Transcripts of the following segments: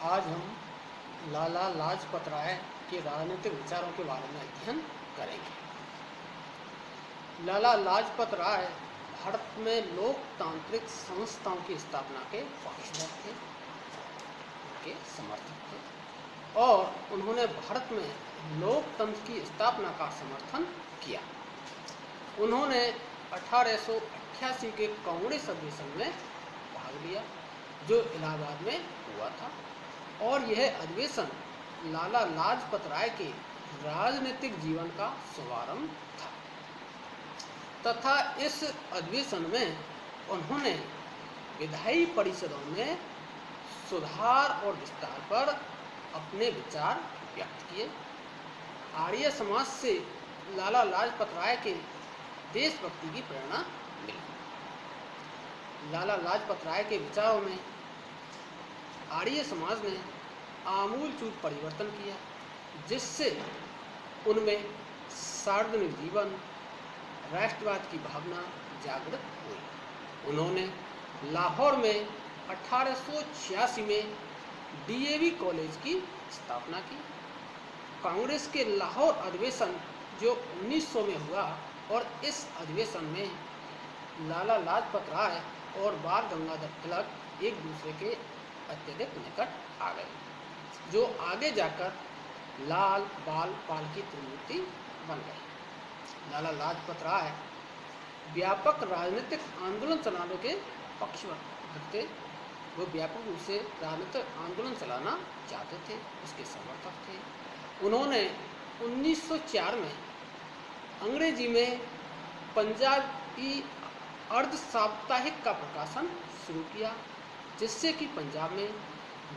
आज हम लाला लाजपत राय के राजनीतिक विचारों के बारे में अध्ययन करेंगे। लाला लाजपत राय भारत में लोकतांत्रिक संस्थाओं की स्थापना के पक्षधर थे, उनके समर्थक थे और उन्होंने भारत में लोकतंत्र की स्थापना का समर्थन किया। उन्होंने 1888 के कांग्रेस अधिवेशन में भाग लिया जो इलाहाबाद में हुआ था और यह अधिवेशन लाला लाजपत राय के राजनीतिक जीवन का शुभारंभ था तथा इस अधिवेशन में उन्होंने विधायी परिषदों में सुधार और विस्तार पर अपने विचार व्यक्त किए। आर्य समाज से लाला लाजपत राय के देशभक्ति की प्रेरणा मिली। लाला लाजपत राय के विचारों में आर्य समाज ने आमूलचूल परिवर्तन किया, जिससे उनमें सार्वजनिक जीवन, राष्ट्रवाद की भावना जागृत हुई। उन्होंने लाहौर में 1886 में डीएवी कॉलेज की स्थापना की। कांग्रेस के लाहौर अधिवेशन जो 1900 में हुआ और इस अधिवेशन में लाला लाजपत राय और बाल गंगाधर तिलक एक दूसरे के अत्यधिक निकट आ गए, जो आगे जाकर लाल बाल पाल की त्रिमूर्ति बन गई। लाला लाजपत राय व्यापक राजनीतिक आंदोलन चलाने के पक्षधर थे। वो व्यापक रूप से राजनीतिक आंदोलन चलाना चाहते थे, उसके समर्थक थे। उन्होंने 1904 में अंग्रेजी में पंजाबी अर्ध साप्ताहिक का प्रकाशन शुरू किया, जिससे कि पंजाब में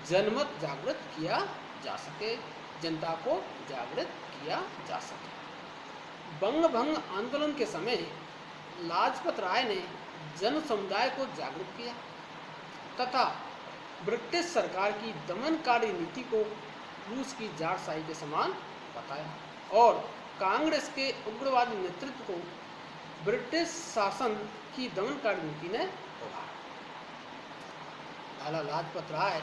जनमत जागृत किया जा सके, जनता को जागृत किया जा सके। बंग भंग आंदोलन के समय लाजपत राय ने जन समुदाय को जागृत किया तथा ब्रिटिश सरकार की दमनकारी नीति को रूस की जारशाही के समान बताया और कांग्रेस के उग्रवादी नेतृत्व को ब्रिटिश शासन की दमनकारी नीति ने उभारा। लाला लाजपत राय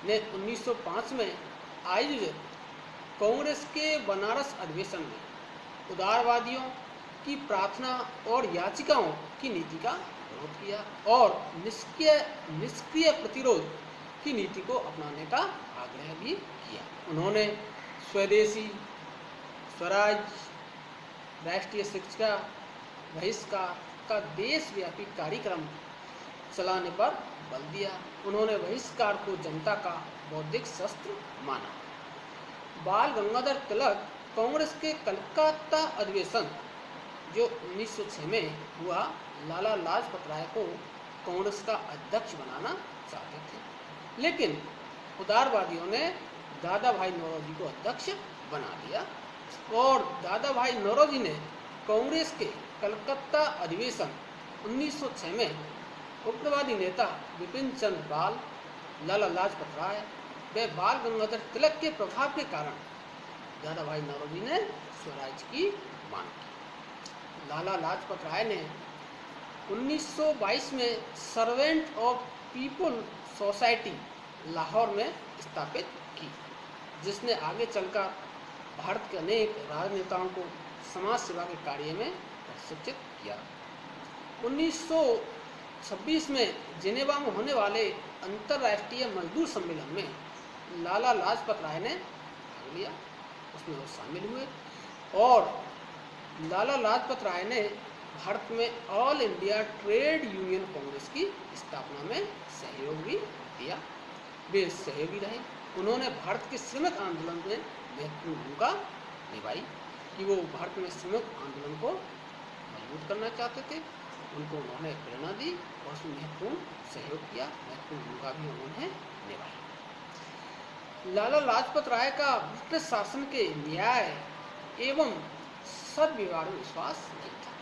ने 1905 में आयोजित कांग्रेस के बनारस अधिवेशन में उदारवादियों की प्रार्थना और याचिकाओं की नीति का विरोध किया और निष्क्रिय प्रतिरोध की नीति को अपनाने का आग्रह भी किया। उन्होंने स्वदेशी, स्वराज, राष्ट्रीय शिक्षा बहिष्कार का देशव्यापी कार्यक्रम चलाने पर बल दिया। उन्होंने बहिष्कार को जनता का बौद्धिक शस्त्र माना। बाल गंगाधर तिलक कांग्रेस के कलकत्ता अधिवेशन जो 1906 में हुआ, लाला लाजपत राय को कांग्रेस का अध्यक्ष बनाना चाहते थे, लेकिन उदारवादियों ने दादा भाई नौरोजी को अध्यक्ष बना दिया और दादा भाई नौरोजी ने कांग्रेस के कलकत्ता अधिवेशन 1906 में उग्रवादी नेता विपिन चंद्र पाल, लाला लाजपत राय व बाल गंगाधर तिलक के प्रभाव के कारण दादा भाई नौरोजी ने स्वराज की मांग की। लाला लाजपत राय ने 1922 में servant of people society Lahore में स्थापित की, जिसने आगे चलकर भारत के अनेक राजनेताओं को समाज सेवा के कार्य में प्रशिक्षित किया। 1926 में जिनेवा में होने वाले अंतर्राष्ट्रीय मजदूर सम्मेलन में लाला लाजपत राय ने भाग लिया, उसमें वो शामिल हुए और लाला लाजपत राय ने भारत में all India trade union Congress की स्थापना में सहयोग भी दिया। वे सहयोगी रहे। उन्होंने भारत के श्रमिक आंदोलन में महत्वपूर्ण भूमिका निभाई कि वो भारत में श्रमिक आंदोलन को मजबूत करना चाहते थे। उनको उन्होंने प्रेरणा दी और उसमें महत्वपूर्ण सहयोग किया, महत्वपूर्ण भूमिका भी उन्होंने निभाई। लाला लाजपत राय का ब्रिटिश शासन के न्याय एवं सद्व्यवहार में विश्वास नहीं था।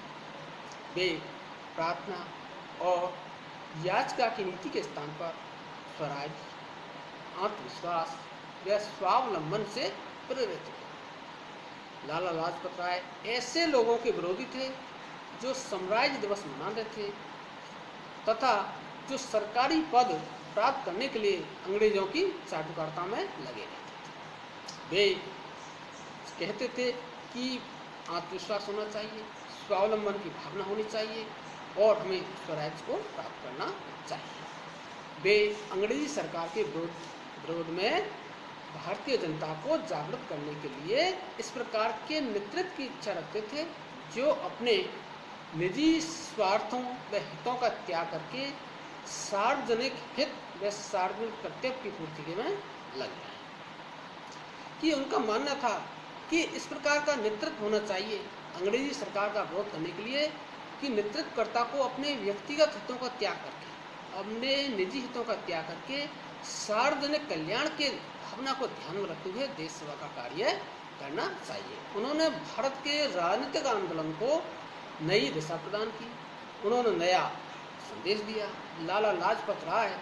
वे प्रार्थना और याचिका की नीति के स्थान पर स्वराज, आत्मविश्वास व स्वावलंबन से प्रेरित थे। लाला लाजपत राय ऐसे लोगों के विरोधी थे जो साम्राज्य दिवस मनाते थे तथा जो सरकारी पद प्राप्त करने के लिए अंग्रेजों की चाटुकारिता में लगे रहते थे। वे कहते थे कि आत्मविश्वास होना चाहिए, स्वावलंबन की भावना होनी चाहिए और हमें स्वराज्य को प्राप्त करना चाहिए। वे अंग्रेजी सरकार के विरोध में भारतीय जनता को जागृत करने के लिए इस प्रकार के नेतृत्व की इच्छा रखते थे जो अपने निजी स्वार्थों व हितों का त्याग करके सार्वजनिक हित व सार्वजनिक कर्तव्य की पूर्ति में लग जाए। कि उनका मानना था कि इस प्रकार का नेतृत्व होना चाहिए अंग्रेजी सरकार का विरोध करने के लिए कि नेतृत्वकर्ता को अपने व्यक्तिगत हितों का त्याग करके, अपने निजी हितों का त्याग करके सार्वजनिक कल्याण के भावना को ध्यान में रखते हुए देश सेवा का कार्य करना चाहिए। उन्होंने भारत के राजनीतिक आंदोलन को नई दिशा प्रदान की, उन्होंने नया संदेश दिया। लाला लाजपत राय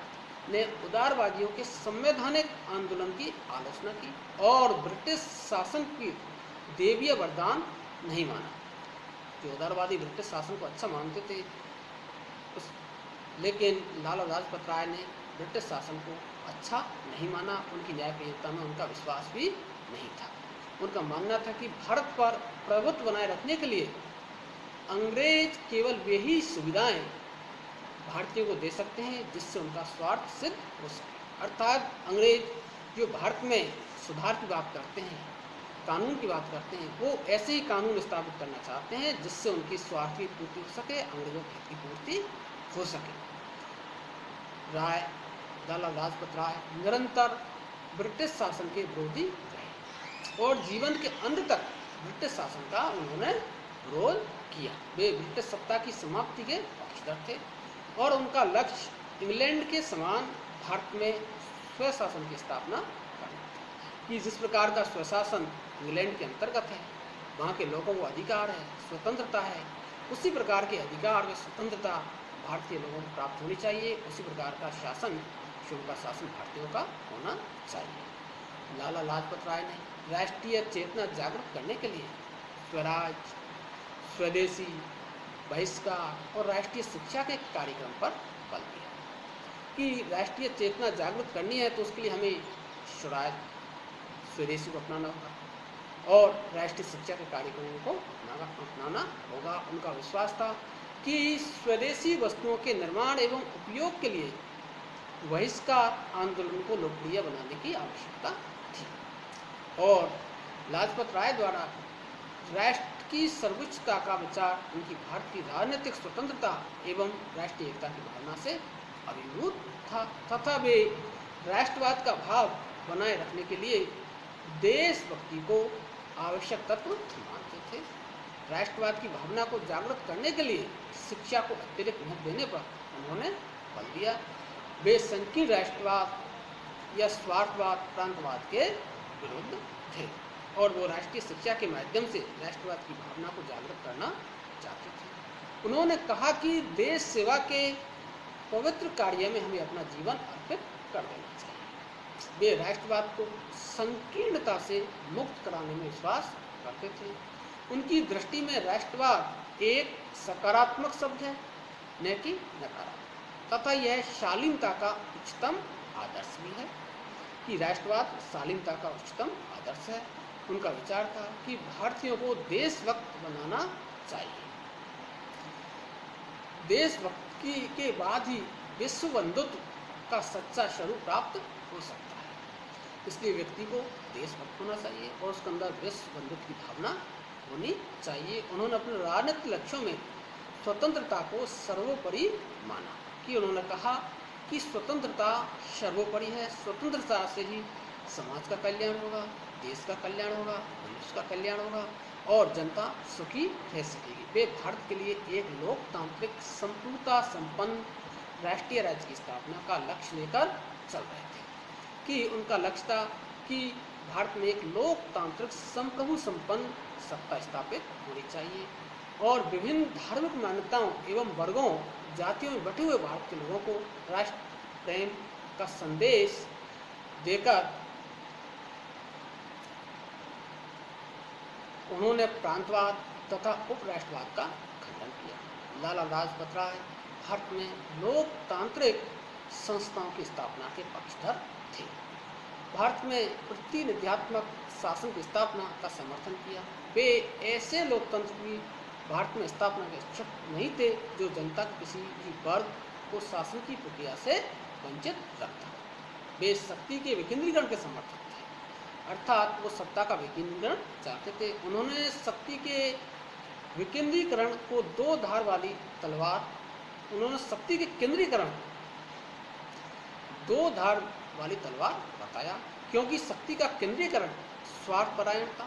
ने उदारवादियों के संवैधानिक आंदोलन की आलोचना की और ब्रिटिश शासन की देवीय वरदान नहीं माना। जो उदारवादी ब्रिटिश शासन को अच्छा मानते थे, लेकिन लाला लाजपत राय ने ब्रिटिश शासन को अच्छा नहीं माना, उनकी न्यायप्रियता में उनका विश्वास भी नहीं था। उनका मानना था कि भारत पर प्रभुत्व बनाए रखने के लिए अंग्रेज केवल वे ही सुविधाएं भारतीयों को दे सकते हैं जिससे उनका स्वार्थ सिद्ध हो सके। अर्थात अंग्रेज जो भारत में सुधार की बात करते हैं, कानून की बात करते हैं, वो ऐसे ही कानून स्थापित करना चाहते हैं जिससे उनकी स्वार्थ की पूर्ति हो सके, अंग्रेजों की पूर्ति हो सके। लाला लाजपत राय निरंतर ब्रिटिश शासन के विरोधी रहे और जीवन के अंत तक ब्रिटिश शासन का उन्होंने विरोध किया। वे ब्रिटिश सत्ता की समाप्ति के पक्षधर थे और उनका लक्ष्य इंग्लैंड के समान भारत में स्वशासन की स्थापना करना था। कि जिस प्रकार का स्वशासन इंग्लैंड के अंतर्गत है, वहाँ के लोगों को अधिकार है, स्वतंत्रता है, उसी प्रकार के अधिकार व स्वतंत्रता भारतीय लोगों को प्राप्त होनी चाहिए। उसी प्रकार का शासन, का शासन भारतीयों का होना चाहिए। लाला लाजपत राय ने राष्ट्रीय चेतना जागृत करने के लिए स्वराज, स्वदेशी, बहिष्कार और राष्ट्रीय शिक्षा के कार्यक्रम पर बल दिया। कि राष्ट्रीय चेतना जागृत करनी है तो उसके लिए हमें स्वराज, स्वदेशी को अपनाना होगा और राष्ट्रीय शिक्षा के कार्यक्रमों को अपनाना होगा। उनका विश्वास था कि स्वदेशी वस्तुओं के निर्माण एवं उपयोग के लिए बहिष्कार आंदोलन को लोकप्रिय बनाने की आवश्यकता थी और लाजपत राय द्वारा राष्ट्र की सर्वोच्चता का विचार उनकी भारत की राजनीतिक स्वतंत्रता एवं राष्ट्रीय एकता की भावना से अभिभूत था तथा वे राष्ट्रवाद का भाव बनाए रखने के लिए देशभक्ति को आवश्यक तत्व मानते थे। राष्ट्रवाद की भावना को जागृत करने के लिए शिक्षा को अतिरिक्त महत्व देने पर उन्होंने बल दिया। वे संकीर्ण राष्ट्रवाद या स्वार्थवाद, प्रांतवाद के विरुद्ध थे और वो राष्ट्रीय शिक्षा के माध्यम से राष्ट्रवाद की भावना को जागृत करना चाहते थे। उन्होंने कहा कि देश सेवा के पवित्र कार्य में हमें अपना जीवन अर्पित कर देना चाहिए। वे राष्ट्रवाद को संकीर्णता से मुक्त कराने में विश्वास करते थे। उनकी दृष्टि में राष्ट्रवाद एक सकारात्मक शब्द है, न कि नकारात्मक, तथा यह शालीनता का उच्चतम आदर्श भी है। कि राष्ट्रवाद शालीनता का उच्चतम आदर्श है। उनका विचार था कि भारतीयों को देशभक्त बनाना चाहिए। देशभक्ति के बाद ही विश्व बंधुत्व का सच्चा स्वरूप प्राप्त हो सकता है। इसलिए व्यक्ति को देशभक्त होना चाहिए और उसके अंदर विश्व बंधुत्व की भावना होनी चाहिए। उन्होंने अपने राजनीतिक लक्ष्यों में स्वतंत्रता को सर्वोपरि माना। कि उन्होंने कहा कि स्वतंत्रता सर्वोपरि है, स्वतंत्रता से ही समाज का कल्याण होगा, देश का कल्याण होगा, मनुष्य का कल्याण होगा और जनता सुखी रह सकेगी। वे भारत के लिए एक लोकतांत्रिक संपूर्णता संपन्न राष्ट्रीय राज्य की स्थापना का लक्ष्य लेकर चल रहे थे। कि उनका लक्ष्य था कि भारत में एक लोकतांत्रिक संप्रभु संपन्न सत्ता स्थापित होनी चाहिए और विभिन्न धार्मिक मान्यताओं एवं वर्गों, जातियों में बटे हुए भारत के लोगों को राष्ट्र प्रेम का संदेश देकर उन्होंने प्रांतवाद तथा उपराष्ट्रवाद का खंडन किया। लाला लाजपत राय भारत में लोकतांत्रिक संस्थाओं की स्थापना के पक्षधर थे। भारत में प्रतिनिध्यात्मक शासन की स्थापना का समर्थन किया। वे ऐसे लोकतंत्र की भारत में स्थापना के इच्छुक नहीं थे जो जनता के किसी भी वर्ग को शासन की प्रक्रिया से वंचित रखता। वे शक्ति के विकेंद्रीकरण के समर्थक थे, अर्थात वो सत्ता का विकेंद्रीकरण चाहते थे। उन्होंने शक्ति के विकेंद्रीकरण को दो धार वाली तलवार उन्होंने शक्ति के केंद्रीकरण दो धार वाली तलवार बताया, क्योंकि शक्ति का केंद्रीकरण स्वार्थपरायणता,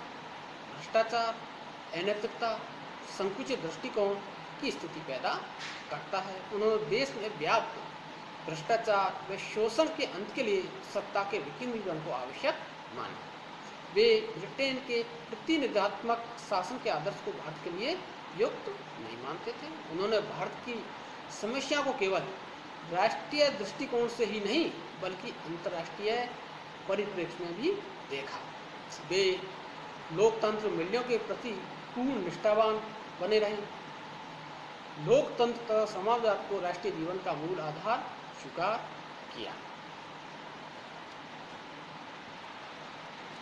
भ्रष्टाचार, अनैतिकता, संकुचित दृष्टिकोण की स्थिति पैदा करता है। उन्होंने देश में व्याप्त भ्रष्टाचार व शोषण के अंत के लिए सत्ता के विकेंद्रीकरण को आवश्यक माना। वे ब्रिटेन के प्रतिनिधात्मक शासन के आदर्श को भारत के लिए युक्त नहीं मानते थे। उन्होंने भारत की समस्या को केवल राष्ट्रीय दृष्टिकोण से ही नहीं बल्कि अंतर्राष्ट्रीय परिप्रेक्ष्य में भी देखा। वे लोकतंत्र मूल्यों के प्रति पूर्ण निष्ठावान बने रहे। लोकतंत्र तथा समाजवाद को राष्ट्रीय जीवन का मूल आधार स्वीकार किया।